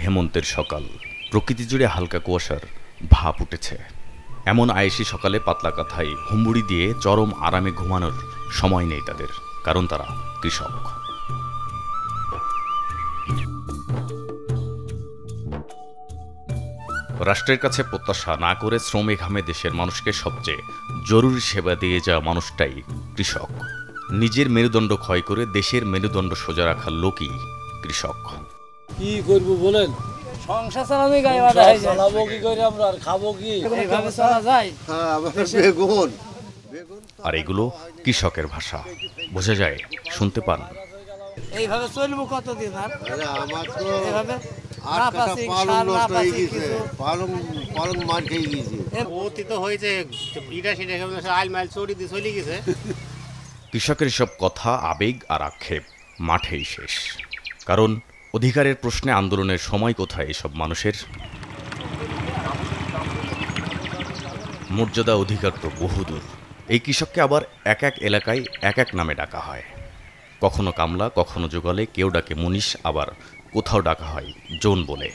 হেমন্তের সকাল, প্রকৃতি জুড়ে হালকা কুয়াশার ভাপ উঠেছে। এমন আয়েশি সকালে পাতলা কাঁথায় হুম্বুড়ি দিয়ে চরম আরামে ঘুমানোর সময় নেই তাদের, কারণ তারা কৃষক। রাষ্ট্রের কাছে প্রত্যাশা না করে শ্রমে ঘামে দেশের মানুষকে সবচেয়ে জরুরি সেবা দিয়ে যাওয়া মানুষটাই কৃষক। নিজের মেরুদণ্ড ক্ষয় করে দেশের মেরুদণ্ড সোজা রাখার লোকই কৃষক। কি করব বলেন? সংসার চালানোই গায়ে বাঁধা হয়ে যায়। চালাবো কি করে আমরা, আর খাবো কি? এইভাবে চলা যায়? বেগুন। আর এগুলো কৃষকের ভাষা, বোঝা যায়, শুনতে পান। এইভাবে চলবো কতদিন? আর আমার তো এইভাবে কৃষকের সব কথা, আবেগ আর আক্ষেপ মাঠেই শেষ। কারণ অধিকারের প্রশ্নে আন্দোলনের সময় কোথায় এসব মানুষের? মর্যাদা অধিকার তো বহুদূর। এই কৃষককে আবার এক এক এলাকায় এক এক নামে ডাকা হয়। কখনো কামলা, কখনো যোগালে, কেউ ডাকে মুনিশ, আবার কোথাও ডাকা হয় জোন বলে।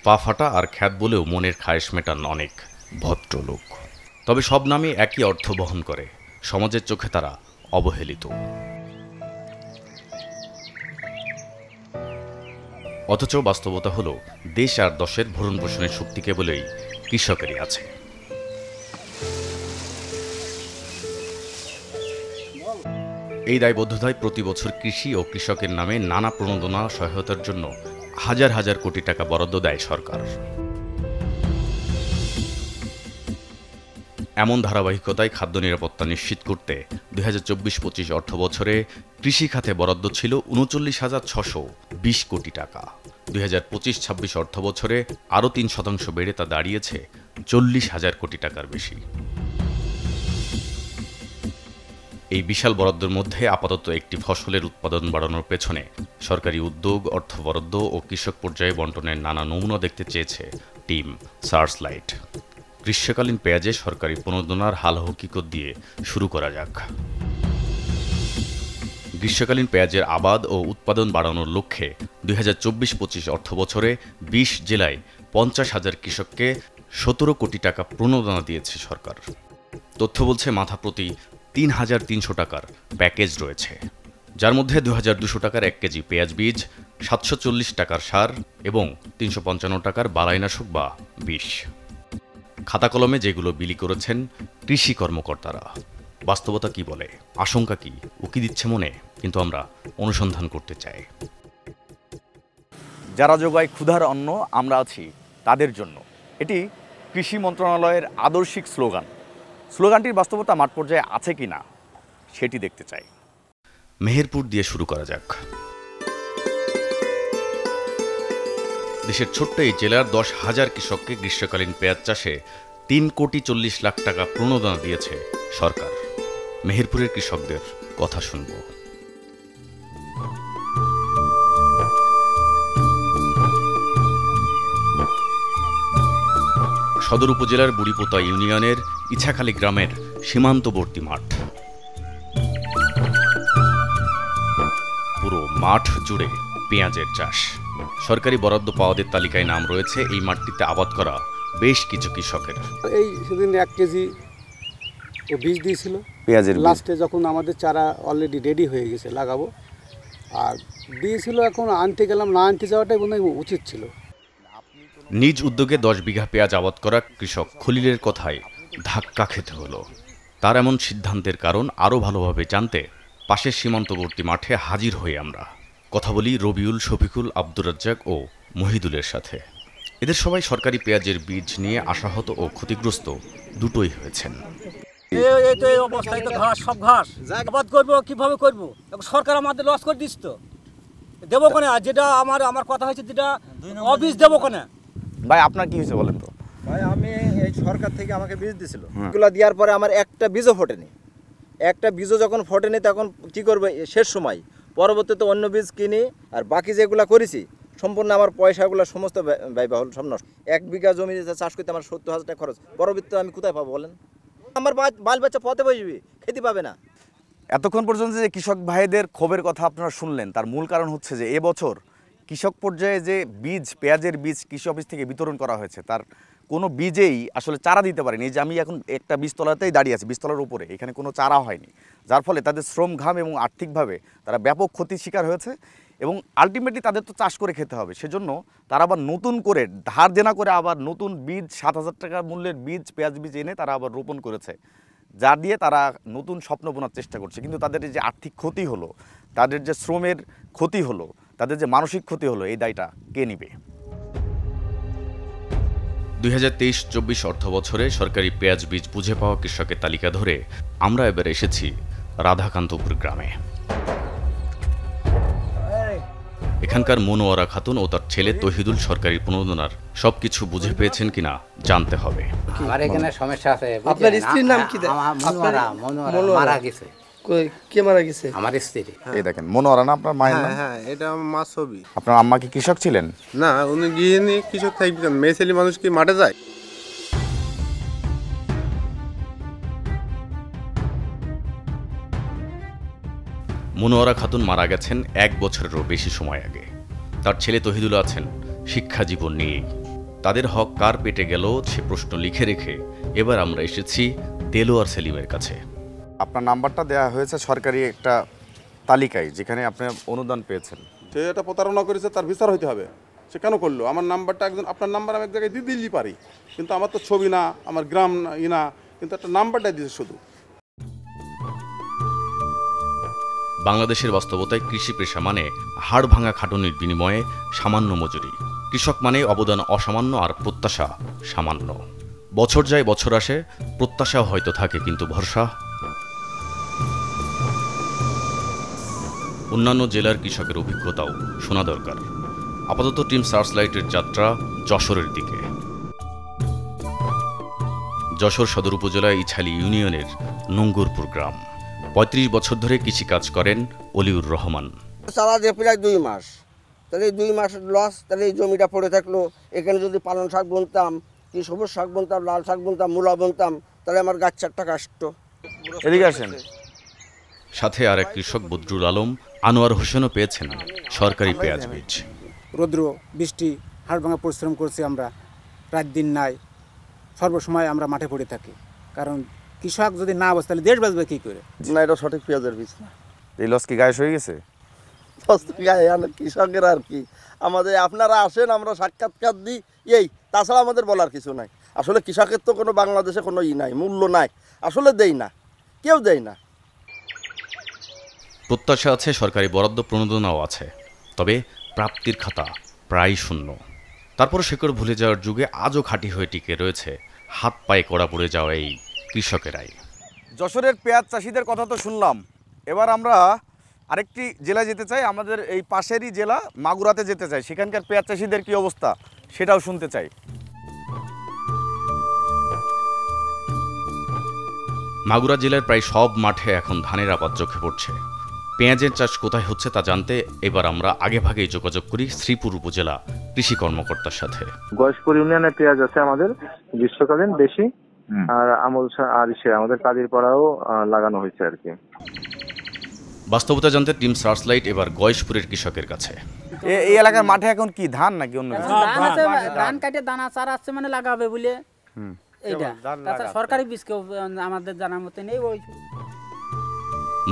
পা ফাটা আর খ্যাত বলেও মনের খায়েশ মেটান অনেক ভদ্রলোক। তবে সব নামে একই অর্থ বহন করে, সমাজের চোখে তারা অবহেলিত। অথচ বাস্তবতা হলো, দেশ আর দশের ভরণ পোষণের শক্তি কেবলই কৃষকেরই আছে। এই দায়বদ্ধতায় প্রতি বছর কৃষি ও কৃষকের নামে নানা প্রণোদনা, সহায়তার জন্য হাজার হাজার কোটি টাকা বরাদ্দ দেয় সরকার। এমন ধারাবাহিকতায় খাদ্য নিরাপত্তা নিশ্চিত করতে 2024-25 অর্থ বছরে কৃষি খাতে বরাদ্দ ছিল 39,620 কোটি টাকা। 2025-26 অর্থ বছরে আরও 3% বেড়ে তা দাঁড়িয়েছে 40,000 কোটি টাকার বেশি। এই বিশাল বরাদ্দের মধ্যে আপাতত একটি ফসলের উৎপাদন বাড়ানোর পেছনে সরকারি উদ্যোগ, অর্থ বরাদ্দ ও কৃষক পর্যায়ে বণ্টনের নানা নমুনা দেখতে চেয়েছে টিম সার্চলাইট। গ্রীষ্মকালীন পেঁয়াজে সরকারি প্রণোদনার হাল হকিকত দিয়ে শুরু করা যাক। গ্রীষ্মকালীন পেঁয়াজের আবাদ ও উৎপাদন বাড়ানোর লক্ষ্যে 2024-25 অর্থ বছরে 20 জেলায় 50,000 কৃষককে 17 কোটি টাকা প্রণোদনা দিয়েছে সরকার। তথ্য বলছে মাথা প্রতি 3,300 টাকার প্যাকেজ রয়েছে, যার মধ্যে 2,200 টাকার 1 কেজি পেঁয়াজ বীজ, 740 টাকার সার এবং 355 টাকার বালাইনাশক বা বিষ। খাতা কলমে যেগুলো বিলি করেছেন কৃষি কর্মকর্তারা। বাস্তবতা কি বলে, আশঙ্কা কি, উকি দিচ্ছে মনে? কিন্তু আমরা অনুসন্ধান করতে চাই। যারা যোগায় ক্ষুধার অন্ন, আমরা আছি তাদের জন্য। এটি কৃষি মন্ত্রণালয়ের আদর্শিক স্লোগান। স্লোগানটির বাস্তবতা মাঠ পর্যায়ে আছে কি না সেটি দেখতে চাই। মেহেরপুর দিয়ে শুরু করা যাক। দেশের ছোট্ট এই জেলার 10,000 কৃষককে গ্রীষ্মকালীন পেঁয়াজ চাষে 3,40,00,000 টাকা প্রণোদনা দিয়েছে সরকার। মেহেরপুরের কৃষকদের কথা শুনব। সদর উপজেলার বুড়িপোতা ইউনিয়নের ইছাখালী গ্রামের সীমান্তবর্তী মাঠ। পুরো মাঠ জুড়ে পেঁয়াজের চাষ। সরকারি বরাদ্দ পাওয়াদের তালিকায় নাম রয়েছে এই মাঠটিতে আবাদ করা বেশ কিছু কৃষকের। এই সেদিন 1 কেজি ও বীজ দিয়েছিল পেঁয়াজের লাস্টে, যখন আমাদের চারা অলরেডি রেডি হয়ে গেছে লাগাবো, আর দিয়েছিল। এখন আনতে গেলাম, না আনতে যাওয়াটাই মনে হয় উচিত ছিল। নিজ উদ্যোগে 10 বিঘা পেঁয়াজ আবাদ করা কৃষক খলিলের কথায় ধাক্কা খেতে হলো। তার এমন সিদ্ধান্তের কারণ আরও ভালোভাবে জানতে পাশের সীমান্তবর্তী মাঠে হাজির হই আমরা। কথা বলি রবিউল, শফিকুল, আব্দুর রাজ্জাক ও মহিদুলের সাথে। এদের সবাই সরকারি পেঁয়াজের বীজ নিয়ে আশাহত ও ক্ষতিগ্রস্ত দুটোই হয়েছেন। এই অবস্থায় তো ঘাস, সব ঘাস আবাদ করবো কিভাবে করবো? সরকার আমাদের লস করে দিচ্ছে তো, দেবো কোনে? আর যেটা আমার কথা হয়েছে, যেটা অবীজ দেবো কোনে? ভাই আপনার কি হয়েছে বলেন তো? ভাই আমি এই সরকার থেকে আমাকে বীজ দিয়েছিল, এগুলো দেওয়ার পরে আমার একটা বীজও ফোটেনি। একটা বীজও যখন ফোটেনি তখন কি করবে? শেষ সময় পরবর্তীতে অন্য বীজ কিনি, আর বাকি যেগুলো করেছি সম্পূর্ণ আমার পয়সাগুলো সমস্ত ব্যয়বহুল, সব নষ্ট। 1 বিঘা জমি চাষ করতে আমার 70,000 টাকা খরচ। পরবর্তীতে আমি কোথায় পাবো বলেন? আমার বাল বাচ্চা পথে বসবি, খেতে পাবে না। এতক্ষণ পর্যন্ত যে কৃষক ভাইদের ক্ষোভের কথা আপনারা শুনলেন, তার মূল কারণ হচ্ছে যে এবছর কৃষক পর্যায়ে যে বীজ, পেঁয়াজের বীজ কৃষি অফিস থেকে বিতরণ করা হয়েছে, তার কোনো বীজেই আসলে চারা দিতে পারেনি। এই যে আমি এখন একটা বীজতলাতেই দাঁড়িয়ে আছি, বীজতলার উপরে, এখানে কোনো চারা হয়নি, যার ফলে তাদের শ্রম ঘাম এবং আর্থিকভাবে তারা ব্যাপক ক্ষতির শিকার হয়েছে। এবং আলটিমেটলি তাদের তো চাষ করে খেতে হবে, সেজন্য তারা আবার নতুন করে ধার দেনা করে আবার নতুন বীজ 7,000 টাকা মূল্যের বীজ, পেঁয়াজ বীজ এনে তারা আবার রোপণ করেছে, যা দিয়ে তারা নতুন স্বপ্ন বোনার চেষ্টা করছে। কিন্তু তাদের যে আর্থিক ক্ষতি হলো, তাদের যে শ্রমের ক্ষতি হলো, তাদের যে মানসিক ক্ষতি হলো, এই দায়টা কে নিবে? 2023-24 অর্থ বছরে সরকারি পেঁয়াজ বীজ বুঝে পাওয়া কৃষকের তালিকা ধরে আমরা এবার এসেছি রাধাকান্তপুর গ্রামে। এখানকার মনোয়ারা খাতুন ও তার ছেলে তহিদুল সরকারি প্রণোদনার সবকিছু বুঝে পেয়েছেন কিনা জানতে হবে। আমার এখানে সমস্যা আছে। আপনার স্ত্রীর নাম কি? মনোয়ারা মারা গেছে। কে মারা গেছে? আমার স্ত্রী। এই দেখেন মনোয়ারা না আপনার মায়ের নাম? হ্যাঁ, এটা আমার মা ছবি। আপনার আম্মা কি কৃষক ছিলেন? না, উনি গৃহিণী, কৃষক থাকবে। মেয়ে ছেলে মানুষ কি মাঠে যায়? মনোয়ারা খাতুন মারা গেছেন 1 বছরেরও বেশি সময় আগে। তার ছেলে তহিদুল আছেন শিক্ষা জীবন নিয়েই। তাদের হক কার পেটে গেল সে প্রশ্ন লিখে রেখে এবার আমরা এসেছি দেলোয়ার সেলিমের কাছে। আপনার নাম্বারটা দেওয়া হয়েছে সরকারি একটা তালিকায়, যেখানে আপনি অনুদান পেয়েছেন। সে এটা প্রতারণা করেছে, তার বিচার হইতে হবে। সে কেন করলো? আমার নাম্বারটা একজন, আপনার নাম্বার আমি এক জায়গায় দিয়ে দিলেই পারি, কিন্তু আমার তো ছবি না, আমার গ্রাম না, কিন্তু একটা নাম্বারটা দিয়েছে শুধু। বাংলাদেশের বাস্তবতায় কৃষি পেশা মানে হাড় ভাঙা খাটুনির বিনিময়ে সামান্য মজুরি। কৃষক মানে অবদান অসামান্য আর প্রত্যাশা সামান্য। বছর যায় বছর আসে, প্রত্যাশাও হয়তো থাকে, কিন্তু ভরসা। অন্যান্য জেলার কৃষকের অভিজ্ঞতাও শোনা দরকার। আপাতত টিম সার্চলাইটের যাত্রা যশোরের দিকে। যশোর সদর উপজেলার ইছালি ইউনিয়নের নঙ্গুরপুর গ্রাম। 35 বছর ধরে কৃষিকাজ করেন অলিউর রহমান। চালা দিয়ে প্রায় 2 মাস, তাহলে এই 2 মাসের লস। তাহলে এই জমিটা পড়ে থাকলো, এখানে যদি পালং শাক বুনতাম, কি সবুজ শাক বুনতাম, লাল শাক বুনতাম, মূলা বুনতাম, তাহলে আমার গাছ 4 টাকা আসতো। এদিকে আসেন। সাথে আর এক কৃষক বদরুল আলম আনোয়ার হোসেনও পেয়েছেন সরকারি পেঁয়াজ বীজ। রৌদ্র বৃষ্টি হাড় ভাঙা পরিশ্রম করছি আমরা, রাত দিন নাই, সর্বসময় আমরা মাঠে পড়ে থাকি। কারণ কৃষক যদি না বসে তাহলে দেশ বাঁচবে কী করে? না, এটা সঠিক পেঁয়াজের বীজ না। এই লস কি গায়ে হয়ে গেছে? গায়ে কৃষকের আর কি, আমাদের আপনারা আসেন, আমরা সাক্ষাৎকার দিই, এই তাছাড়া আমাদের বলার কিছু নাই। আসলে কৃষকের তো কোনো বাংলাদেশে কোনো নাই, মূল্য নাই, আসলে দেই না, কেউ দেয় না। প্রত্যাশা আছে, সরকারি বরাদ্দ প্রণোদনাও আছে, তবে প্রাপ্তির খাতা প্রায় শূন্য। তারপর শেকড় ভুলে যাওয়ার যুগে আজও খাঁটি হয়ে টিকে রয়েছে হাত পায়ে কড়া পড়ে যাওয়া এই কৃষকেরাই। যশোরের পেঁয়াজ চাষিদের কথা তো শুনলাম, এবার আমরা আরেকটি জেলায় যেতে চাই, আমাদের এই পাশেরই জেলা মাগুরাতে যেতে চাই। সেখানকার পেঁয়াজ চাষিদের কী অবস্থা সেটাও শুনতে চাই। মাগুরা জেলার প্রায় সব মাঠে এখন ধানের আবাদ চোখে পড়ছে। পেঁয়াজের চাষ কোথায় হচ্ছে তা জানতে এবার আমরা আগেভাগেই যোগাযোগ করি শ্রীপুর উপজেলা কৃষি কর্মকর্তার সাথে। গয়েশপুর ইউনিয়নে পেঁয়াজ আছে আমাদের গ্রীষ্মকালীন বেশি, আর আমল আর আমাদের কাদিরপাড়াও লাগানো হয়েছে আর কি। বাস্তবতা জানতে টিম সার্চলাইট এবার গয়েশপুরের কৃষকের কাছে। এই এলাকার মাঠে এখন কি ধান নাকি অন্য কিছু? ধান কাটে দানা চারা আসছে, মানে লাগাবে বলে এইটা। তাছাড়া সরকারি বীজ কেউ আমাদের জানার মতো নেই। ওই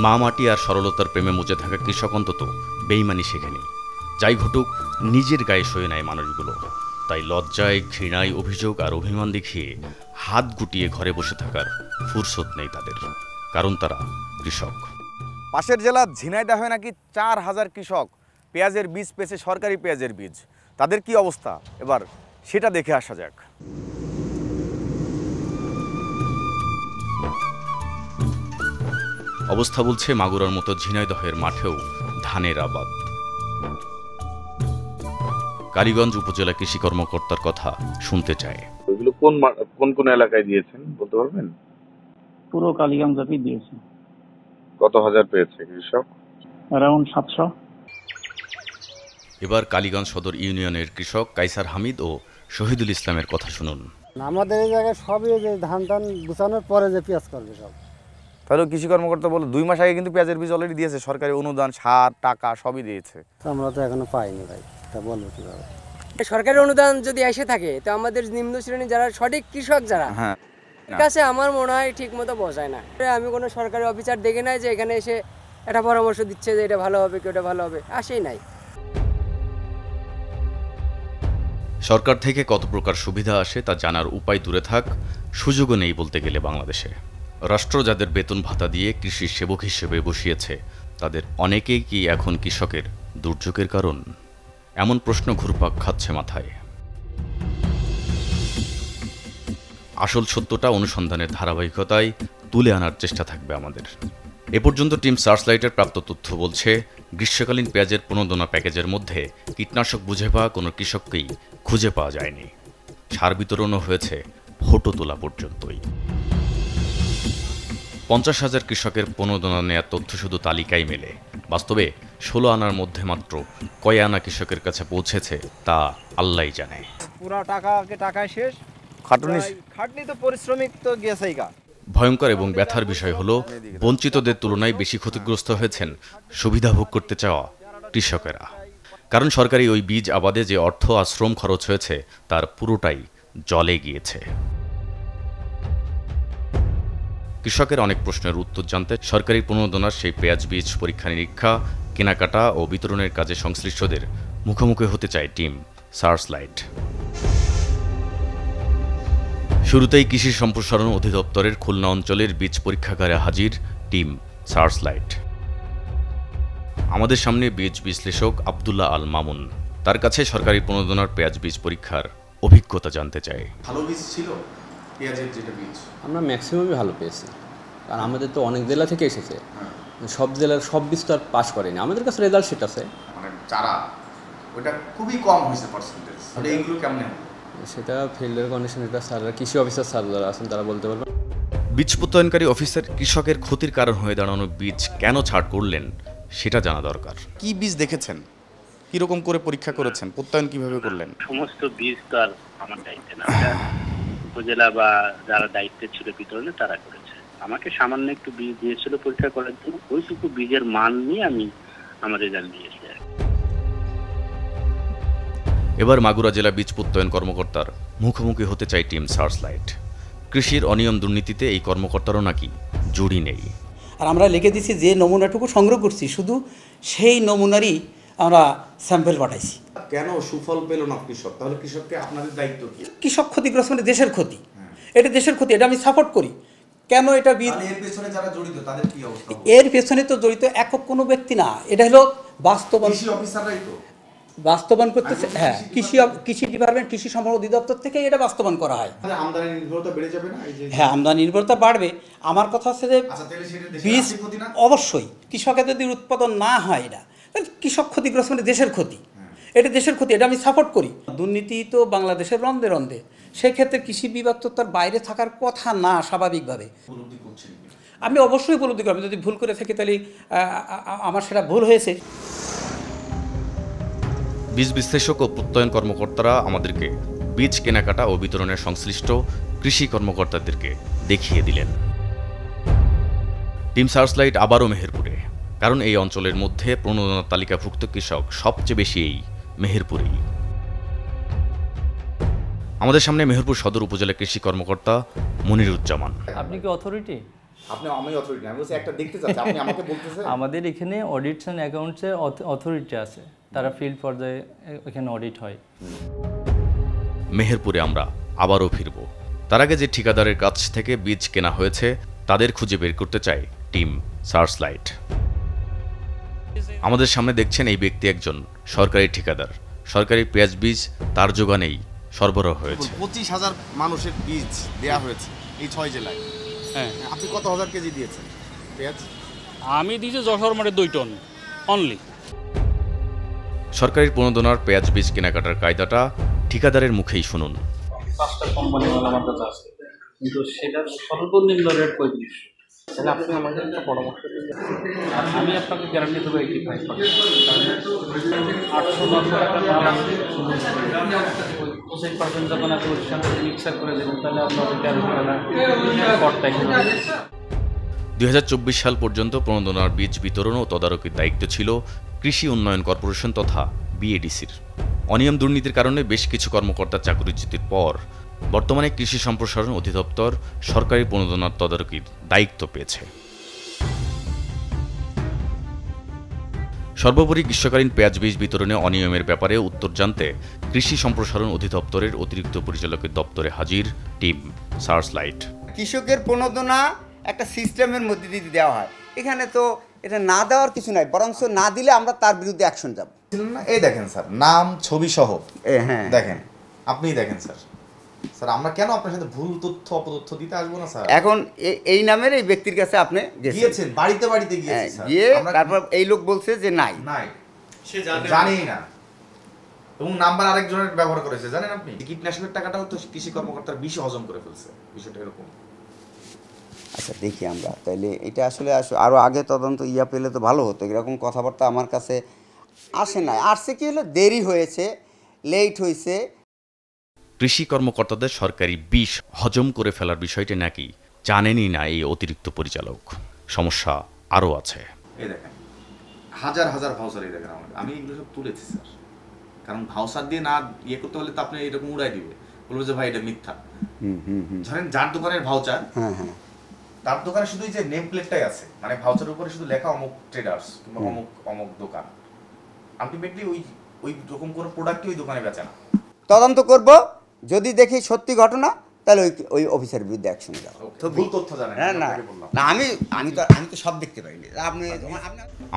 মা মাটি আর সরলতার প্রেমে মুজে থাকা কৃষক অন্তত বেইমানি শেখেনি। যাই ঘটুক নিজের গায়ে সয়ে নেয় মানুষগুলো। তাই লজ্জায়, ঘৃণায়, অভিযোগ আর অভিমান দেখিয়ে হাত গুটিয়ে ঘরে বসে থাকার ফুরসত নেই তাদের, কারণ তারা কৃষক। পাশের জেলা ঝিনাইদহে নাকি 4000 কৃষক পেঁয়াজের বীজ পেয়েছে, সরকারি পেঁয়াজের বীজ। তাদের কি অবস্থা এবার সেটা দেখে আসা যাক। অবস্থা বলছে মাগুরার মতো ঝিনাইদহের মাঠেও ধানের আবাদ। কালীগঞ্জ উপজেলা কৃষি কর্মকর্তার কথা শুনতে চায়। ওইগুলো কোন কোন এলাকায় দিয়েছেন বলতে পারবেন? পুরো কালীগঞ্জ দিয়েছে। কত হাজার পেয়েছে কৃষক? অ্যারাউন্ড 700। এবার কালীগঞ্জ সদর ইউনিয়নের কৃষক কাইসার হামিদ ও শহীদুল ইসলামের কথা শুনুন। আমাদের এই জায়গায় সবই যে ধান টান গুছানোর পরে যে পেঁয়াজ করবে সব। তাহলে কৃষি কর্মকর্তা বলে 2 মাস আগে কিন্তু পেঁয়াজের বীজ অলরেডি দিয়েছে, সরকারি অনুদান, সার, টাকা সবই দিয়েছে। আমরা তো এখনো পাইনি ভাই। তা বলবো কীভাবে? সরকারি অনুদান যদি এসে থাকে তো আমাদের নিম্ন শ্রেণী যারা সঠিক কৃষক যারা কাছে আমার মনে হয় ঠিক মতো বোঝায় না। আমি কোনো সরকারি অফিসার দেখে নাই যে এখানে এসে একটা পরামর্শ দিচ্ছে যে এটা ভালো হবে কি ওটা ভালো হবে, আসেই নাই। সরকার থেকে কত প্রকার সুবিধা আসে তা জানার উপায় দূরে থাক, সুযোগও নেই বলতে গেলে বাংলাদেশে। রাষ্ট্র যাদের বেতন ভাতা দিয়ে কৃষি সেবক হিসেবে বসিয়েছে তাদের অনেকেই কি এখন কৃষকের দুর্যোগের কারণ? এমন প্রশ্ন ঘুরপাক খাচ্ছে মাথায়। আসল সত্যটা অনুসন্ধানের ধারাবাহিকতায় তুলে আনার চেষ্টা থাকবে আমাদের। এ পর্যন্ত টিম সার্চলাইটের প্রাপ্ত তথ্য বলছে, গ্রীষ্মকালীন পেঁয়াজের প্রণোদনা প্যাকেজের মধ্যে কীটনাশক বুঝে পাওয়া কোনো কৃষককেই খুঁজে পাওয়া যায়নি। সার বিতরণও হয়েছে ফটো তোলা পর্যন্তই। 50,000 কৃষকের প্রণোদনা নেওয়ার তথ্য শুধু তালিকায় মেলে, বাস্তবে 16 আনার মধ্যে মাত্র কয় আনা কৃষকের কাছে পৌঁছেছে তা আল্লাহই জানে। পুরা টাকায় শেষ, খাটনি তো পরিশ্রমিক তো গেছেই গা। ভয়ঙ্কর এবং ব্যথার বিষয় হলো, বঞ্চিতদের তুলনায় বেশি ক্ষতিগ্রস্ত হয়েছেন সুবিধা ভোগ করতে চাওয়া কৃষকেরা। কারণ সরকারি ওই বীজ আবাদে যে অর্থ আর শ্রম খরচ হয়েছে তার পুরোটাই জলে গিয়েছে। কৃষকের অনেক প্রশ্নের উত্তর জানতে সরকারি প্রণোদনার সেই পেঁয়াজ বীজ পরীক্ষা নিরীক্ষা, কেনাকাটা ও বিতরণের কাজে সংশ্লিষ্টদের মুখোমুখি হতে চায় টিম সার্চলাইট। শুরুতেই কৃষি সম্প্রসারণ অধিদপ্তরের খুলনা অঞ্চলের বীজ পরীক্ষাগারে হাজির টিম সার্চলাইট। আমাদের সামনে বীজ বিশ্লেষক আব্দুল্লাহ আল মামুন। তার কাছে সরকারি প্রণোদনার পেঁয়াজ বীজ পরীক্ষার অভিজ্ঞতা জানতে চায়। ভালো বীজ ছিল পেঁয়াজের যেটা বীজ? আমরা ম্যাক্সিমামই ভালো পেয়েছি, কারণ আমাদের তো অনেক জেলা থেকে এসেছে, সব জেলার সব বীজ তো আর পাস করেনি। আমাদের কাছে রেজাল্ট সেট আছে, মানে চারা ওটা খুবই কম হয়েছে পার্সেন্টেজ। এইগুলো কেমন? সেটা ফিল্ডের কন্ডিশন, এটা স্যাররা কৃষি অফিসার স্যার যারা আছেন তারা বলতে পারবেন। বীজ প্রত্যয়নকারী অফিসার কৃষকের ক্ষতির কারণ হয়ে দাঁড়ানো বীজ কেন ছাড় করলেন সেটা জানা দরকার। কি বীজ দেখেছেন, কিরকম করে পরীক্ষা করেছেন, প্রত্যয়ন কিভাবে করলেন? সমস্ত বীজ তো আর আমার দায়িত্বে না, উপজেলা বা যারা দায়িত্বে ছিল বিতরণে তারা করেছে। আমাকে সামান্য একটু বীজ দিয়েছিল পরীক্ষা করার জন্য, ওইটুকু বীজের মান নিয়ে আমি আমার রেজাল্ট দিয়েছি। এবার মাগুরা জেলা বীজ প্রত্যয়ন কর্মকর্তার মুখোমুখি হতে চায় টিম সার্চলাইট। কৃষির অনিয়ম দুর্নীতিতে এই কর্মকর্তারও নাকি জড়ি নেই। আর আমরা লিখে দিচ্ছি যে নমুনাটুকু সংগ্রহ করছি শুধু সেই নমুনারই আমরা স্যাম্পল পাঠাইছি। কেন সুফল পেল না কৃষক? তাহলে কৃষককে আপনাদের দায়িত্ব কি? কৃষক ক্ষতিগ্রস্ত মানে দেশের ক্ষতি, এটা দেশের ক্ষতি, এটা আমি সাপোর্ট করি। কেন এটা এর পেছনে যারা জড়িত তাদের কি অবস্থা? এর পেছনে তো জড়িত একক কোনো ব্যক্তি না, এটা হলো বাস্তবায়ন, কৃষি অফিসাররাই তো বাস্তবায়ন করতেছে। হ্যাঁ, কৃষি ডিপার্টমেন্ট, কৃষি সম্পদ অধিদপ্তর থেকে এটা বাস্তবায়ন করা হয়। আমদানি নির্ভরতা বেড়ে যাবে না? হ্যাঁ, আমদানি নির্ভরতা বাড়বে। আমার কথা হচ্ছে যে বীজ অবশ্যই কৃষকের যদি উৎপাদন না হয় এটা তাহলে কৃষক ক্ষতিগ্রস্ত মানে দেশের ক্ষতি, এটা দেশের ক্ষতি, এটা আমি সাপোর্ট করি। দুর্নীতি তো বাংলাদেশের রন্ধে রন্ধে, সেক্ষেত্রে কৃষি বিভাগ তো তার বাইরে থাকার কথা না স্বাভাবিকভাবে। আমি অবশ্যই উপলব্ধি করব, যদি ভুল করে থাকি তাহলে আমার সেটা ভুল হয়েছে। বীজ বিশ্লেষক ও প্রত্যয়ন কর্মকর্তারা আমাদেরকে বীজ কেনাকাটা ও বিতরণের সংশ্লিষ্ট কৃষি কর্মকর্তাদেরকে দেখিয়ে দিলেন। টিম সার্চলাইট আবারও মেহেরপুরে, কারণ এই অঞ্চলের মধ্যে প্রণোদনা তালিকাভুক্ত কৃষক সবচেয়ে বেশি এই মেহেরপুরেই। আমাদের সামনে মেহেরপুর সদর উপজেলা কৃষি কর্মকর্তা মনিরুজ্জামান। আপনি কি অথরিটি? আমি অথরিটি না, আমি বলছি একটা দেখতে চাচ্ছি, আপনি আমাকে বলতেছেন। আমাদের এখানে অডিটস এন্ড অ্যাকাউন্টসের অথরিটি আছে, তারা ফিল্ড পর্যায়ে এখানে অডিট হয়। মেহেরপুরে আমরা আবারও ফিরব। তার আগে যে ঠিকাদারের কাছ থেকে বীজ কেনা হয়েছে তাদের খুঁজে বের করতে চায় টিম সার্চলাইট। আমাদের সামনে দেখছেন এই ব্যক্তি একজন সরকারি ঠিকাদার। সরকারি পেঁয়াজ বীজ তার যোগানেই সরবরাহ হয়েছে। 25,000 মানুষের বীজ দেয়া হয়েছে এই 6 জেলায়। হ্যাঁ, আপনি কত হাজার কেজি দিয়েছেন পেঁয়াজ? আমি দিয়েছি যশোর মাঠে 2 টন অনলি। সরকারি প্রণোদনার পেঁয়াজ বীজ কেনাকাটার কায়দাটা ঠিকাদারের মুখেই শুনুন। 5টা কোম্পানি আমার কাছে আছে, কিন্তু সেটার সর্বনিম্ন রেট 35। তাহলে আপনি আমাকে একটা পরামর্শ দিন, আমি আপনাকে গ্যারান্টি দেবো 85%। 800-900 টাকা মাল আছে, 25% যখন আপনি ওর সাথে মিক্সার করে দেবেন তাহলে আপনার 2024 সাল পর্যন্ত প্রণোদনার বীজ বিতরণ ও তদারকির দায়িত্ব ছিল কৃষি উন্নয়ন কর্পোরেশন তথা বিএডিসির। অনিয়ম দুর্নীতির কারণে বেশ কিছু কর্মকর্তার চাকরিচ্যুতির পর বর্তমানে কৃষি সম্প্রসারণ অধিদপ্তর সরকারি প্রণোদনার তদারকির দায়িত্ব পেয়েছে। সর্বোপরি গ্রীষ্মকালীন পেঁয়াজ বীজ বিতরণে অনিয়মের ব্যাপারে উত্তর জানতে কৃষি সম্প্রসারণ অধিদপ্তরের অতিরিক্ত পরিচালকের দপ্তরে হাজির টিম সার্চলাইট। কৃষকের প্রণোদনা একটা সিস্টেমের মধ্যে দিয়ে দেওয়া হয়, এখানে তো এটা না দেওয়ার কিছু নাই, বরঞ্চ না দিলে আমরা তার বিরুদ্ধে অ্যাকশন যাব। এই দেখেন স্যার, নাম ছবি সহ হ্যাঁ দেখেন, আপনিই দেখেন স্যার। স্যার আমরা কেন আপনার সাথে ভুল তথ্য অপতথ্য দিতে আসবো না স্যার? এখন এই নামের এই ব্যক্তির কাছে আপনি গিয়েছেন, বাড়িতে বাড়িতে গিয়েছেন স্যার, গিয়ে তারপর এই লোক বলছে যে নাই, সে জানেই না, এবং নাম্বার আরেকজনের ব্যবহার করেছে। জানেন আপনি কীটনাশকের টাকাটাও তো কৃষি কর্মকর্তার বিষ হজম করে ফেলছে, বিষয়টা এরকম। আচ্ছা দেখি আমরা তাইলে এটা আসলে আরও আগে তদন্ত পেলে তো ভালো হতো। এরকম কথাবার্তা আমার কাছে আসে না, আসছে কি হলো দেরি হয়েছে, লেট হয়েছে। কৃষি কর্মকর্তাদের সরকারি বিষ হজম করে ফেলার বিষয়টি নাকি জানেনই না এই অতিরিক্ত পরিচালক। সমস্যা আরও আছে। এই দেখেন হাজার হাজার ভাউচার, এই দেখেন আমি এগুলো সব তুলেছি স্যার, কারণ ভাউচার দিয়ে না করতে হলে তো আপনি এরকম উড়াই দিবে, বলবো যে ভাই এটা মিথ্যা। ধরেন যার দোকানের ভাউচার, তার দোকানে শুধু যে নেম প্লেটটাই আছে, মানে ভাউচারের উপরে শুধু লেখা অমুক ট্রেডার্স কিংবা অমুক অমুক দোকান, আলটিমেটলি ওই রকম কোনো প্রোডাক্টই ওই দোকানে বেচে না। তদন্ত করব, যদি দেখি সত্যি ঘটনা তাহলে ওই অফিসারের বিরুদ্ধে অ্যাকশন যাব। ভুল তথ্য জানেন না, আমি তো সব দেখতে পাইনি।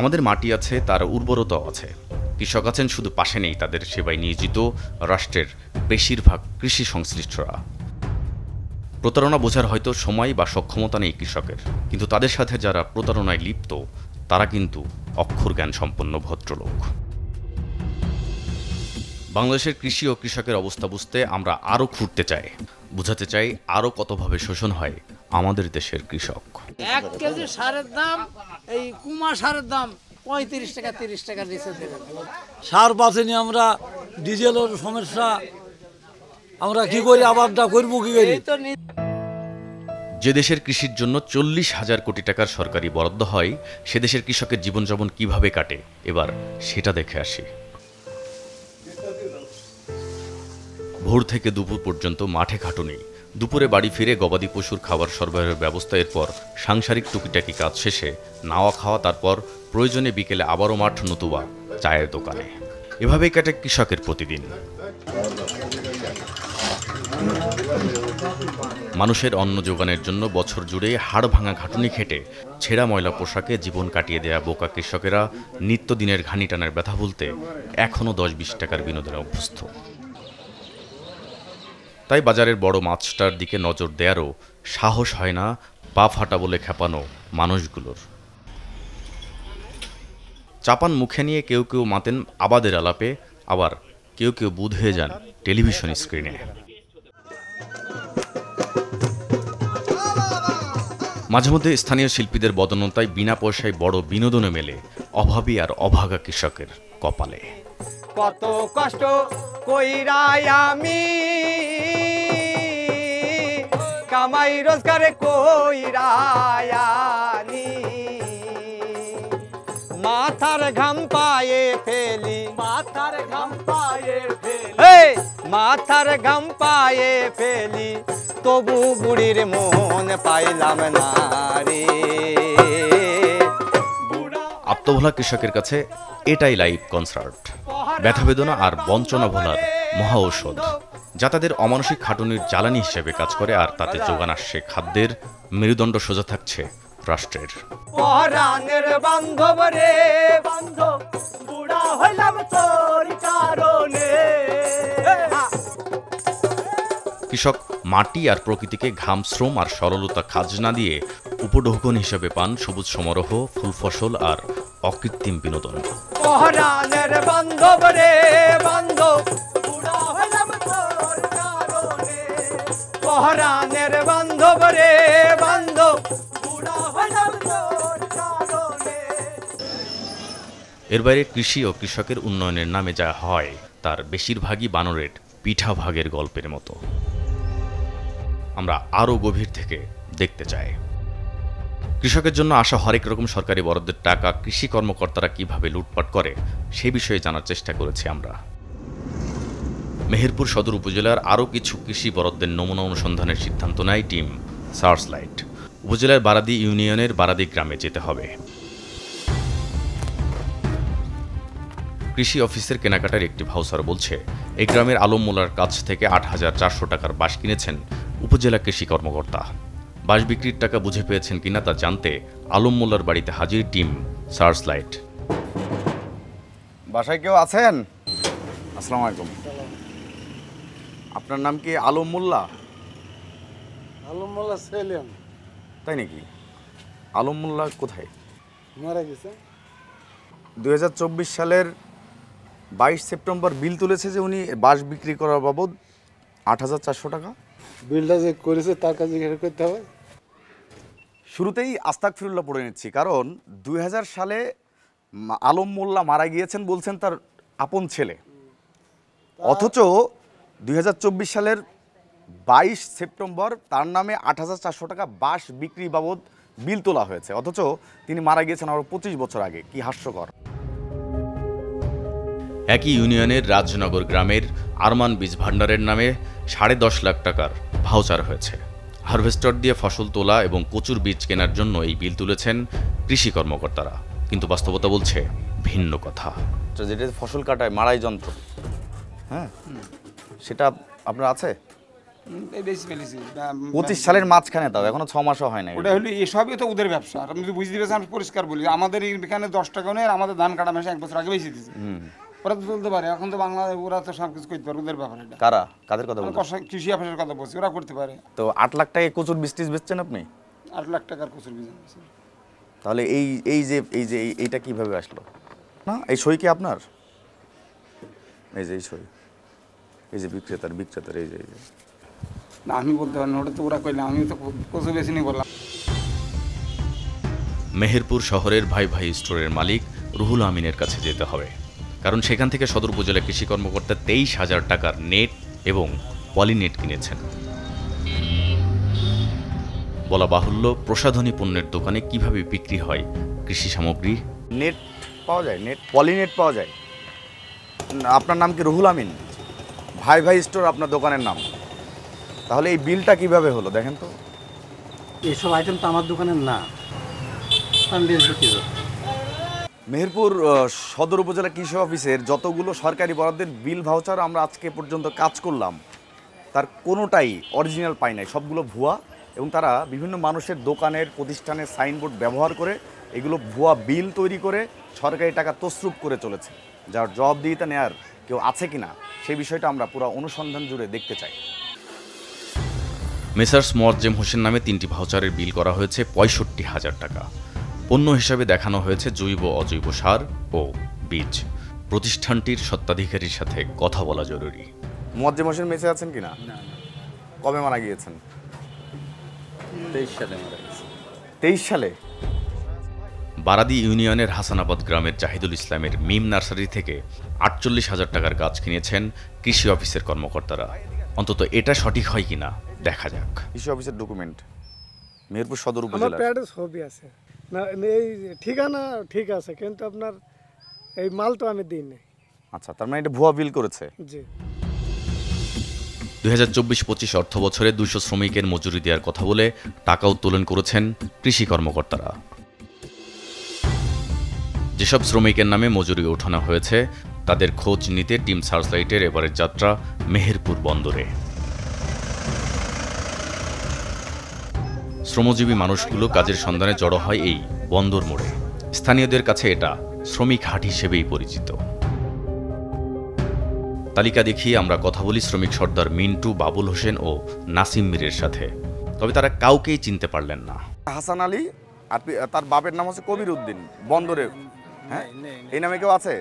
আমাদের মাটি আছে, তার উর্বরতাও আছে, কৃষক আছেন, শুধু পাশে নেই তাদের সেবায় নিয়োজিত রাষ্ট্রের বেশিরভাগ কৃষি সংশ্লিষ্টরা। প্রতারণা বোঝার হয়তো সময় বা সক্ষমতা নেই কৃষকের, কিন্তু তাদের সাথে যারা প্রতারণায় লিপ্ত তারা কিন্তু অক্ষর জ্ঞান সম্পন্ন ভদ্রলোক। বাংলাদেশের কৃষি ও কৃষকের অবস্থা বুঝতে আমরা আরও খুঁড়তে চাই, বুঝাতে চাই আরও কতভাবে শোষণ হয় আমাদের দেশের কৃষক। 1 কেজি সারের দাম, এই কুমা সারের দাম 35 টাকা 30 টাকা নিচে দেবে। সার পাচ্ছি আমরা, ডিজেলের সমস্যা, আমরা কি করি, আবারটা করবো কি করি? যে দেশের কৃষির জন্য 40,000 কোটি টাকার সরকারি বরাদ্দ হয়, সে দেশের কৃষকের জীবনযাপন কিভাবে কাটে এবার সেটা দেখে আসি। ভোর থেকে দুপুর পর্যন্ত মাঠে খাটুনি, দুপুরে বাড়ি ফিরে গবাদি পশুর খাবার সরবরাহের ব্যবস্থা, এরপর সাংসারিক টুকিটাকি কাজ শেষে নাওয়া খাওয়া, তারপর প্রয়োজনে বিকেলে আবারও মাঠ নতুবা চায়ের দোকানে। এভাবেই কাটে কৃষকের প্রতিদিন। মানুষের অন্ন যোগানের জন্য বছর জুড়ে হাড় ভাঙা খাটুনি খেটে ছেঁড়া ময়লা পোশাকে জীবন কাটিয়ে দেয়া বোকা কৃষকেরা নিত্যদিনের ঘানি টানার ব্যথা বলতে এখনও 10-20 টাকার বিনোদনে অভ্যস্ত। তাই বাজারের বড় মাছটার দিকে নজর দেয়ারও সাহস হয় না পা ফাটা বলে খেপানো মানুষগুলোর। চাপান মুখে নিয়ে কেউ কেউ মাতেন আবাদের আলাপে, আবার কেউ কেউ বুঁদ হয়ে যান টেলিভিশন স্ক্রিনে। মাঝে মধ্যে স্থানীয় শিল্পীদের বদনতায় বিনা পয়সায় বড় বিনোদনে মেলে অভাবী আর অভাগা কৃষকের কপালে। কত কষ্ট কইরাই আমি কামাই রোজগারে কইরাই আনি, মাথার ঘাম পায়ে ফেলি, মাথার ঘাম পায়ে ফেলি, মাথার ঘাম পায়ে ফেলি, তবু বুড়ির মন পাইলাম না রে। আত্মভোলা কৃষকের কাছে এটাই লাইভ কনসার্ট, ব্যথা বেদনা আর বঞ্চনা ভোলার মহা ঔষধ, যা তাদের অমানসিক খাটুনির জ্বালানি হিসেবে কাজ করে, আর তাতে যোগান আসছে খাদ্যের। মেরুদণ্ড সোজা থাকছে রাষ্ট্রের। পরাণের বান্ধব রে বান্ধব, বুড়া হইলাম তোর কারণে। কৃষক মাটি আর প্রকৃতিকে ঘাম, শ্রম আর সরলতা খাজনা দিয়ে উপঢৌকন হিসেবে পান সবুজ সমারোহ, ফুল ফসল আর অকৃত্রিম বিনোদন। পরাণের বান্ধব রে বান্ধব, বুড়া হইলাম তোর কারণে। পরাণের বান্ধব রে বান্ধব, বুড়া হইলাম তোর কারণে। এর বাইরে কৃষি ও কৃষকের উন্নয়নের নামে যা হয় তার বেশিরভাগই বানরের পিঠা ভাগের গল্পের মতো। আমরা আরও গভীর থেকে দেখতে চাই। কৃষকের জন্য আসা হরেক রকম সরকারি বরাদ্দের টাকা কৃষি কর্মকর্তারা কিভাবে লুটপাট করে সে বিষয়ে জানার চেষ্টা করেছি আমরা। মেহেরপুর সদর উপজেলার আরও কিছু কৃষি বরাদ্দের নমুনা অনুসন্ধানের সিদ্ধান্ত নেয় টিম সার্চলাইট। উপজেলার বারাদি ইউনিয়নের বারাদি গ্রামে যেতে হবে। কৃষি অফিসের কেনাকাটার একটি ভাউচার বলছে, এই গ্রামের আলম মোল্লার কাছ থেকে ৮,৪০০ টাকার বাঁশ কিনেছেন উপজেলা কৃষি কর্মকর্তা। বাঁশ বিক্রির টাকা বুঝে পেয়েছেন কিনা তা জানতে আলম মোল্লার বাড়িতে হাজির টিম সার্চলাইট। বাসায় কেউ আছেন? আসসালামু আলাইকুম। আপনার নাম কি আলম মোল্লা? আলম মোল্লা সেলিম। তাই নাকি? আলম মোল্লা কোথায়? মারা গেছে। 2024 সালের 22 সেপ্টেম্বর বিল তুলেছে যে উনি বাঁশ বিক্রি করার বাবদ ৮,৪০০ টাকা। বিলটা যে করেছে তার কাছে জিজ্ঞাসা করতে হবে। শুরুতেই আস্তাগফিরুল্লাহ পড়ে নিচ্ছি, কারণ 2000 সালে আলম মোল্লা মারা গিয়েছেন বলছেন তার আপন ছেলে, অথচ 2024 সালের 22 সেপ্টেম্বর তার নামে ৮,৪০০ টাকা বাঁশ বিক্রি বাবদ বিল তোলা হয়েছে, অথচ তিনি মারা গিয়েছেন আরও 25 বছর আগে। কি হাস্যকর। একই ইউনিয়নের রাজনগর গ্রামের আরমান বীজ ভান্ডারের নামে 10.5 লাখ টাকার ভাউচার হয়েছে। হারভেস্টার দিয়ে ফসল তোলা এবং কচুর বীজ কেনার জন্য এই বিল তুলেছেন কৃষি কর্মকর্তারা, কিন্তু বাস্তবতা বলছে ভিন্ন কথা। যেটা ফসল কাটায় মাড়াই যন্ত্র, হ্যাঁ, সেটা আপনার আছে? 25 সালের মাঝখানে, তাও এখনো 6 মাসও হয় না। ওটা হলো এসবই তো ওদের ব্যবসা। আপনি যদি বুঝতে পেরেছেন, আমি পরিষ্কার বলি, আমাদের এখানে 10 টাকা নেই, আমাদের ধান কাটা মাসে 1 বছর আগে বেশি দিয়েছে। ওরা তো চলতে পারে, এখন তো বাংলাদেশ ওরা তো সব কিছু করতে পারে, ওদের ব্যাপার এটা। কারা? কাদের কথা বলছেন? কৃষি অফিসের কথা বলছি, ওরা করতে পারে। তো 8 লাখ টাকায় কচুর বীজ বেচছেন আপনি? 8 লাখ টাকার কচুর বীজ। তাহলে এইটা কিভাবে আসলো? না, এই সই কি আপনার? এই যে এই সই, এই যে বিক্রেতার এই যে না, আমি বলতে পারি না, ওটা তো ওরা কইলে, আমি তো কচু বেশি নি বললাম। মেহেরপুর শহরের ভাই ভাই স্টোরের মালিক রুহুল আমিনের কাছে যেতে হবে, কারণ সেখান থেকে সদর উপজেলা কৃষি কর্মকর্তা 23,000 টাকার নেট এবং পলিনেট কিনেছেন। বলা বাহুল্য, প্রসাধনী পণ্যের দোকানে কিভাবে বিক্রি হয় কৃষি সামগ্রী। নেট পাওয়া যায়, নেট পলিনেট পাওয়া যায়। আপনার নাম কি রুহুল আমিন? ভাই ভাই স্টোর আপনার দোকানের নাম। তাহলে এই বিলটা কিভাবে হলো দেখেন তো? এইসব আইটেম তো আমার দোকানের না। মেহেরপুর সদর উপজেলা কৃষি অফিসের যতগুলো সরকারি বরাদ্দের বিল ভাউচার আমরা আজকে পর্যন্ত কাজ করলাম, তার কোনোটাই অরিজিনাল পাই নাই, সবগুলো ভুয়া। এবং তারা বিভিন্ন মানুষের দোকানের, প্রতিষ্ঠানের সাইনবোর্ড ব্যবহার করে এগুলো ভুয়া বিল তৈরি করে সরকারি টাকা তসরুপ করে চলেছে। যার জবাবদিহিতা নেয়ার কেউ আছে কিনা সেই বিষয়টা আমরা পুরো অনুসন্ধান জুড়ে দেখতে চাই। মেসার্স মোয়াজ্জেম হোসেন নামে 3টি ভাউচারের বিল করা হয়েছে 65,000 টাকা। পণ্য হিসাবে দেখানো হয়েছে জৈব অজৈব সার ও বীজ। প্রতিষ্ঠানটির স্বত্বাধিকারীর সাথে কথা বলা জরুরি। মোয়াজ্জেম হোসেন বেঁচে আছেন কিনা? কবে মারা গিয়েছেন? 23 সালে মারা গেছে। 23 সালে? বারাদি ইউনিয়নের হাসানাবাদ গ্রামের জাহিদুল ইসলামের মিম নার্সারি থেকে 48,000 টাকার গাছ কিনেছেন কৃষি অফিসের কর্মকর্তারা। অন্তত এটা সঠিক হয় কিনা দেখা যাক। কৃষি অফিসের ডকুমেন্ট মেহেরপুর সদর উপজেলা। আমার প্যাডে ছবি আছে না, এই ঠিকানা ঠিক আছে, কিন্তু আপনার এই মাল তো আমি দিই নাই। আচ্ছা, তার মানে এটা ভুয়া বিল করেছে। জি। 2024-25 অর্থ বছরে 200 শ্রমিকের মজুরি দেওয়ার কথা বলে টাকা উত্তোলন করেছেন কৃষি কর্মকর্তারা। যেসব শ্রমিকের নামে মজুরি ওঠানো হয়েছে তাদের খোঁজ নিতে টিম সার্চলাইটের এবারের যাত্রা মেহেরপুর বন্দরে। শ্রমজীবী মানুষগুলো কাজের সন্ধানে জড়ো হয় এই বন্দর মোড়ে। স্থানীয়দের কাছে এটা শ্রমিক হাট হিসেবেই পরিচিত। তালিকা দেখিয়ে আমরা কথা বলি শ্রমিক সর্দার মিন্টু, বাবুল হোসেন ও নাসিম মীরের সাথে, তবে তারা কাউকেই চিনতে পারলেন না। হাসান আলী আর তার বাপের নাম হচ্ছে কবির উদ্দিন, বন্দরে। হ্যাঁ, এই নামে কেউ আছে?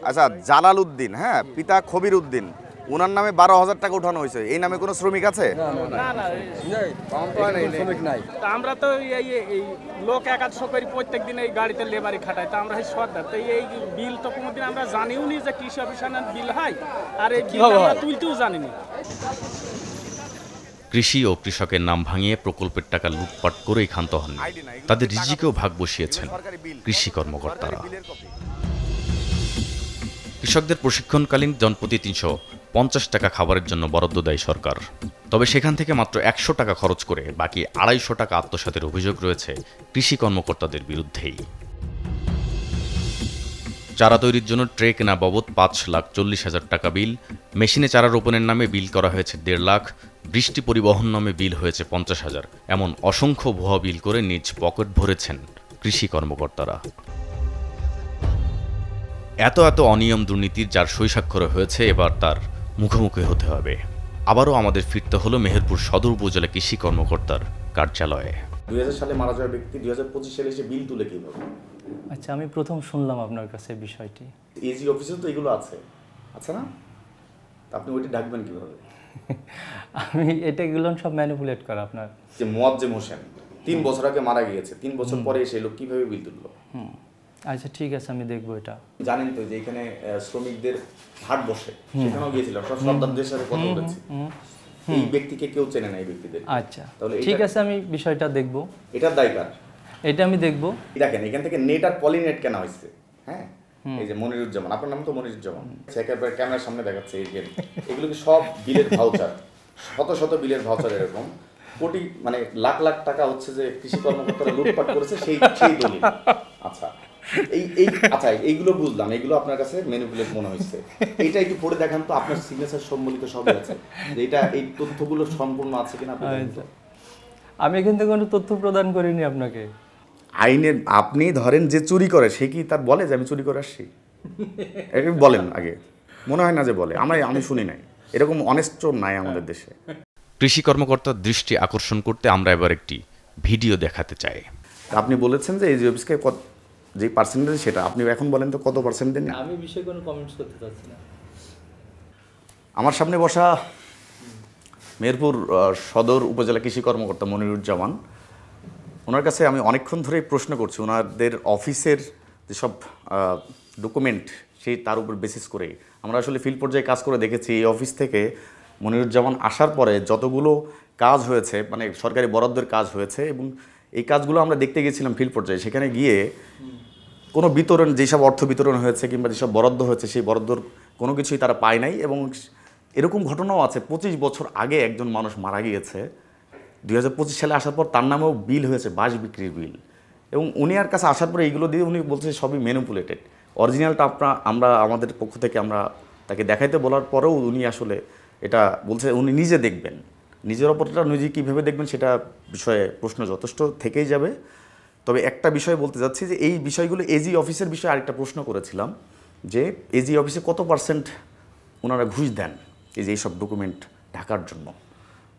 আচ্ছা, জালাল উদ্দিন, হ্যাঁ, পিতা খবির উদ্দিন, ওনার নামে 12,000 টাকা উঠানো হয়েছে। এই নামে কোনো শ্রমিক আছে? আমরা তো এই লোক 100 করে প্রত্যেক দিন এই গাড়িতে লেবারি খাটাই, তা আমরা এই সর্দার তো এই বিল তো কোনোদিন আমরা জানিও নি যে কৃষি অফিসার বিল হয়, আর এই বিল আমরা তুলতেও জানিনি। কৃষি ও কৃষকের নাম ভাঙিয়ে প্রকল্পের টাকা লুটপাট করেই ক্ষান্ত হননি, তাদের রিজিকেও ভাগ বসিয়েছেন কৃষি কর্মকর্তারা। কৃষকদের প্রশিক্ষণকালীন জনপ্রতি ৩৫০ টাকা খাবারের জন্য বরাদ্দ দেয় সরকার। তবে সেখান থেকে মাত্র ১০০ টাকা খরচ করে বাকি ২৫০ টাকা আত্মসাতের অভিযোগ রয়েছে কৃষি কর্মকর্তাদের বিরুদ্ধেই। চারা তৈরির জন্য ট্রে কেনা বাবদ ৫,৪০,০০০ টাকা বিল, মেশিনে চারা রোপণের নামে বিল করা হয়েছে ১.৫ লাখ, বৃষ্টি পরিবহন নামে বিল হয়েছে ৫০,০০০, এমন অসংখ্য ভুয়া বিল করে নিজ পকেট ভরেছেন কৃষি কর্মকর্তারা। এত অনিয়ম দুর্নীতির যার সইস্বাক্ষরে হয়েছে, এবার তার মুখোমুখি হতে হবে। আবারও আমাদের ফিরতে হলো মেহেরপুর সদর উপজেলা কৃষি কর্মকর্তার কার্যালয়ে। ২০০০ সালে মারা যাওয়া ব্যক্তি ২০২৫ সালে এসে বিল তুলে কিভাবে? আচ্ছা, আমি প্রথম শুনলাম আপনার কাছে বিষয়টি। এজি অফিসে তো এগুলো আছে, আচ্ছা না? আপনি ওইটা ডাকবেন কিভাবে? আমি এগুলো সব ম্যানিপুলেট করা আপনার। যে মোয়াজ্জেম হোসেন ৩ বছর আগে মারা গিয়েছে, ৩ বছর পরে এসে লোক কিভাবে বিল তুললো? আচ্ছা ঠিক আছে, আমি দেখবো এটা। জানেন তো যে এখানে শ্রমিকদের হাট বসে, সেখানেও গিয়েছিলাম, সব সন্তানদের সাথে কথা বলেছি। এই ব্যক্তিকে কেউ চেনে না এই ব্যক্তিদের। আচ্ছা ঠিক আছে, আমি বিষয়টা দেখবো। এটার দায় কার? এটা আমি দেখবো। দেখেন এখান থেকে নেট আর পলিনেট কেনা হয়েছে, হ্যাঁ, এই যে মনিরুজ্জামান, আপনার নাম তো মনিরুজ্জামান, একেবারে ক্যামেরার সামনে দেখাচ্ছে এই গেম, এগুলো কি সব বিলের ভাউচার, শত বিলের ভাউচার, এরকম কোটি মানে লাখ লাখ টাকা হচ্ছে যে কৃষি কর্মকর্তারা লুটপাট করেছে সেই দলিল। আচ্ছা আচ্ছা এইগুলো বুঝলাম, এগুলো আপনার কাছে ম্যানিপুলেট মনে হচ্ছে। এটা একটু পড়ে দেখান তো, আপনার সিগনেচার সম্বলিত সবই আছে, যে এটা এই তথ্যগুলো সম্পূর্ণ আছে কিনা। আমি কিন্তু কোনো তথ্য প্রদান করিনি আপনাকে। আইনের আপনি ধরেন যে চুরি করে সে কি তার বলে যে আমি চুরি করে আসছি? বলেন আগে, মনে হয় না যে বলে, আমি শুনি নাই, এরকম অনেস্ট চোর নাই আমাদের দেশে। কৃষি কর্মকর্তার দৃষ্টি আকর্ষণ করতে আমরা এবার একটি ভিডিও দেখাতে চাই। আপনি বলেছেন যে এই অফিসকে যে পার্সেন্টেজ, সেটা আপনি এখন বলেন তো কত পার্সেন্ট দেন? আমি বিষয়ে কোনো কমেন্টস করতে চাচ্ছি না। আমার সামনে বসা মেহেরপুর সদর উপজেলা কৃষি কর্মকর্তা মনিরুজ্জামান, ওনার কাছে আমি অনেকক্ষণ ধরেই প্রশ্ন করছি ওনাদের অফিসের যেসব ডকুমেন্ট সেই তার উপর বেসিস করে। আমরা আসলে ফিল্ড পর্যায়ে কাজ করে দেখেছি এই অফিস থেকে মনিরুজ্জামান আসার পরে যতগুলো কাজ হয়েছে, মানে সরকারি বরাদ্দের কাজ হয়েছে, এবং এই কাজগুলো আমরা দেখতে গেছিলাম ফিল্ড পর্যায়ে। সেখানে গিয়ে কোনো বিতরণ, যেসব অর্থ বিতরণ হয়েছে কিংবা যেসব বরাদ্দ হয়েছে সেই বরাদ্দর কোনো কিছুই তারা পায় নাই। এবং এরকম ঘটনাও আছে, 25 বছর আগে একজন মানুষ মারা গিয়েছে, 2025 সালে আসার পর তার নামেও বিল হয়েছে, বাস বিক্রির বিল, এবং উনি আর কাছে আসার পরে এইগুলো দিয়ে উনি বলছে সবই ম্যানিপুলেটেড। অরিজিনালটা আমরা আমাদের পক্ষ থেকে আমরা তাকে দেখাইতে বলার পরেও উনি আসলে এটা বলছে উনি নিজে দেখবেন, নিজের ওপরটা নিজে কীভাবে দেখবেন সেটা বিষয়ে প্রশ্ন যথেষ্ট থেকেই যাবে। তবে একটা বিষয় বলতে যাচ্ছি যে এই বিষয়গুলো এজি অফিসের বিষয়ে আরেকটা প্রশ্ন করেছিলাম যে এজি অফিসে কত পার্সেন্ট ওনারা ঘুষ দেন এই যে এইসব ডকুমেন্ট ঢাকার জন্য।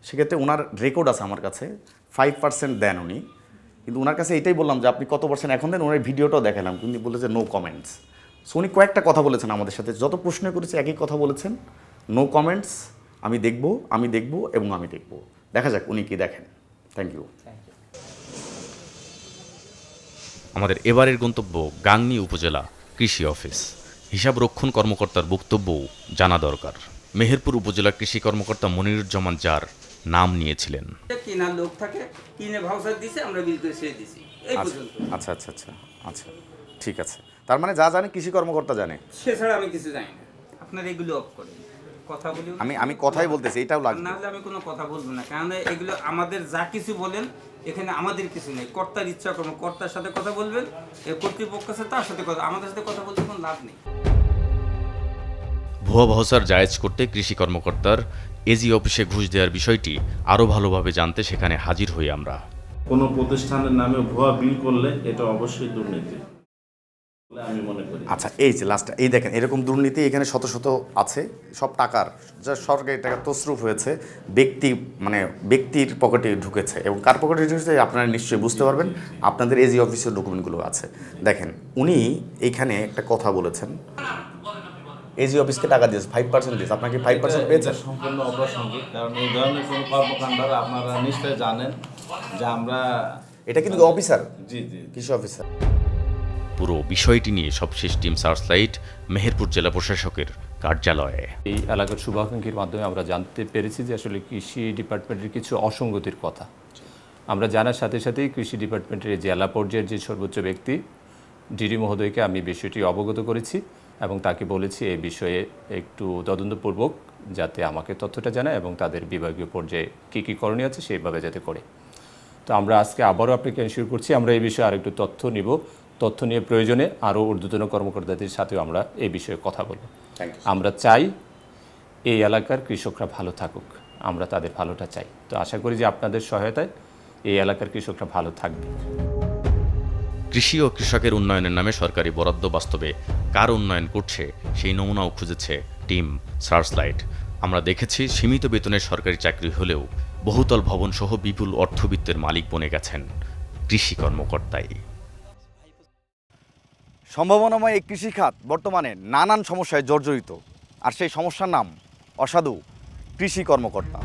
সেক্ষেত্রে ওনার রেকর্ড আছে আমার কাছে, 5% দেন উনি, কিন্তু ওনার কাছে এটাই বললাম যে আপনি কত পার্সেন্ট এখন দেন, ওনার ভিডিওটাও দেখালাম, কিন্তু বলেছে নো কমেন্টস। সো উনি কয়েকটা কথা বলেছেন আমাদের সাথে, যত প্রশ্ন করেছে একই কথা বলেছেন, নো কমেন্টস, আমি দেখব এবং আমি দেখব। দেখা যাক উনি কি দেখেন। Thank you. আমাদের এবারের গন্তব্য গাংনী উপজেলা কৃষি অফিস। হিসাব রক্ষণ কর্মকর্তার বক্তব্যও জানা দরকার। মেহেরপুর উপজেলা কৃষি কর্মকর্তা মনিরুজ্জামান যার নাম নিয়েছিলেন। কিনা লোক থাকে, কিনে ভাউচার দিছে, আমরা বিল করে ছেড়ে দিছি, এই পর্যন্ত। আচ্ছা আচ্ছা আচ্ছা আচ্ছা ঠিক আছে, তার মানে যা জানে কৃষি কর্মকর্তা জানে, সেছাড়া আমি কিছু জানি না। আপনার এগুলো অফ করেন, কথা বলি। আমি কথাই বলতেছি, এটাও লাগবে না হলে আমি কোনো কথা বলবো না, কারণ এগুলো আমাদের যা কিছু বলেন এখানে আমাদের কিছু নেই। কর্তার ইচ্ছা করবো, কর্তার সাথে কথা বলবেন, এর কর্তৃপক্ষ আছে তার সাথে কথা, আমাদের সাথে কথা বলতে কোনো লাভ নেই। ভুয়া ভাউচার জায়েজ করতে কৃষি কর্মকর্তার এজি অফিসে ঘুষ দেওয়ার বিষয়টি আরও ভালোভাবে জানতে সেখানে হাজির হই আমরা। কোনো প্রতিষ্ঠানের নামে ভুয়া বিল করলে এটা অবশ্যই দুর্নীতি আমি মনে করি। আচ্ছা এই যে লাস্টটা, এই দেখেন এরকম দুর্নীতি এখানে শত শত আছে, সব টাকার যা সরকারি টাকা তসরুফ হয়েছে, ব্যক্তির পকেটে ঢুকেছে, এবং কার পকেটে ঢুকেছে আপনারা নিশ্চয়ই বুঝতে পারবেন, আপনাদের এজি অফিসের ডকুমেন্টগুলো আছে। দেখেন উনি এইখানে একটা কথা বলেছেন, এজি অফিসকে টাকা দিয়েছে 5% দিয়েছে, আপনাকে 5% পেয়েছে। সম্পূর্ণ অপ্রাসঙ্গিক, কারণ এই ধরনের কোনো কর্মকাণ্ডরা আপনারা নিশ্চয়ই জানেন যে আমরা, এটা কিন্তু অফিসার, জি কৃষি অফিসার। পুরো বিষয়টি নিয়ে সবশেষ টিম সার্চলাইট মেহেরপুর জেলা প্রশাসকের কার্যালয়ে। এই এলাকার শুভাকাঙ্ক্ষীর মাধ্যমে আমরা জানতে পেরেছি যে আসলে কৃষি ডিপার্টমেন্টের কিছু অসঙ্গতির কথা। আমরা জানার সাথে সাথেই কৃষি ডিপার্টমেন্টের জেলা পর্যায়ের যে সর্বোচ্চ ব্যক্তি ডিডি মহোদয়কে আমি বিষয়টি অবগত করেছি এবং তাকে বলেছি এই বিষয়ে একটু তদন্তপূর্বক যাতে আমাকে তথ্যটা জানায় এবং তাদের বিভাগীয় পর্যায়ে কী কী করণীয় আছে সেইভাবে যাতে করে। তো আমরা আজকে আবারও আপনাকে এনশিওর করছি আমরা এই বিষয়ে আরেকটু তথ্য নিব। তথ্য নিয়ে প্রয়োজনে আরও ঊর্ধ্বতন কর্মকর্তাদের সাথেও আমরা এই বিষয়ে কথা বলব। আমরা চাই এই এলাকার কৃষকরা ভালো থাকুক, আমরা তাদের ভালোটা চাই। তো আশা করি যে আপনাদের সহায়তায় এই এলাকার কৃষকরা ভালো থাকবে। কৃষি ও কৃষকের উন্নয়নের নামে সরকারি বরাদ্দ বাস্তবে কার উন্নয়ন করছে সেই নমুনাও খুঁজেছে টিম সার্চলাইট। আমরা দেখেছি সীমিত বেতনের সরকারি চাকরি হলেও বহুতল ভবন সহ বিপুল অর্থবিত্তের মালিক বনে গেছেন কৃষি কর্মকর্তাই। সম্ভাবনাময় এই কৃষিখাত বর্তমানে নানান সমস্যায় জর্জরিত, আর সেই সমস্যার নাম অসাধু কৃষি কর্মকর্তা।